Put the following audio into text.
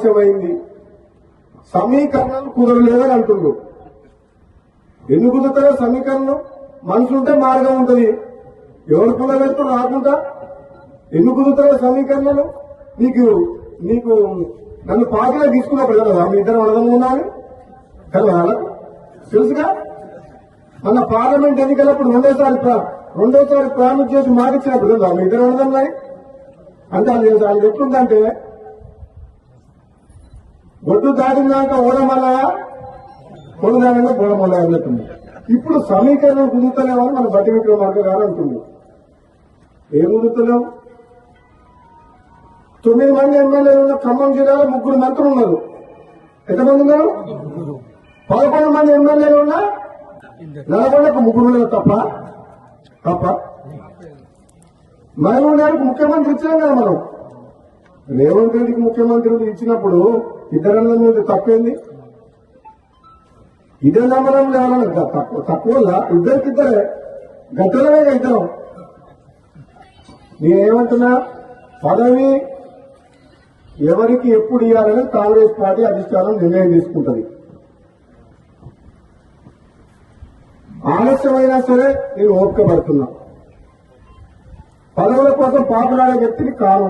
ఆలస్యమైంది, సమీకరణాలు కుదరలేదని అంటున్నారు. ఎందుకు కుదురుతారో సమీకరణం? మనసు ఉంటే మార్గం ఉంటుంది. ఎవరు కుదరలేదు రాకుండా ఎందుకు కుదురుతారో సమీకరణలు? నీకు నన్ను పార్టీలో తీసుకున్నప్పుడు కదా మీ ఇద్దరు అర్థం ఉన్నాను కదా, తెలుసుగా. మన పార్లమెంట్ ఎన్నికలప్పుడు రెండోసారి ప్రామిస్ చేసి మాటిచ్చినప్పుడు కదా మీ ఇద్దరు అర్థం అంటే అది ఎట్లుందంటే ఒడ్డు దాటినాక ఓడమల్ల కొడుదానంగా గోడమల్ల అన్నట్టుంది. ఇప్పుడు సమీకరణం కుదురుతలేమని మన బట్టి విక్రమార్క గారు అంటుంది. ఏం కుదురుతలేం? 9 మంది ఎమ్మెల్యేలు ఉన్న ఖమ్మం జిల్లాలో 3 మంత్రులు ఉన్నారు. ఎంతమంది ఉన్నారు? 11 మంది ఎమ్మెల్యేలు ఉన్నా నల్గొండకు 3 ఉన్నారు తప్ప మహబూబ్నగర్కు ముఖ్యమంత్రి ఇచ్చాం కదా మనం. రేవంత్ రెడ్డికి ముఖ్యమంత్రి ఇచ్చినప్పుడు ఇద్దరన్న మీద తప్పేంది? ఇదే నమ్మడం లేవన్నా తక్కువ ఇద్దరికిద్దరే గట్టలమే ఇద్దరం. నేనేమంటున్నా, పదవి ఎవరికి ఎప్పుడు ఇవ్వాలని కాంగ్రెస్ పార్టీ అధిష్టానం నిర్ణయం తీసుకుంటుంది. ఆలస్యమైనా సరే నేను ఓపిక పడుతున్నా. పదవుల కోసం పాపులాడే వ్యక్తిని కాను.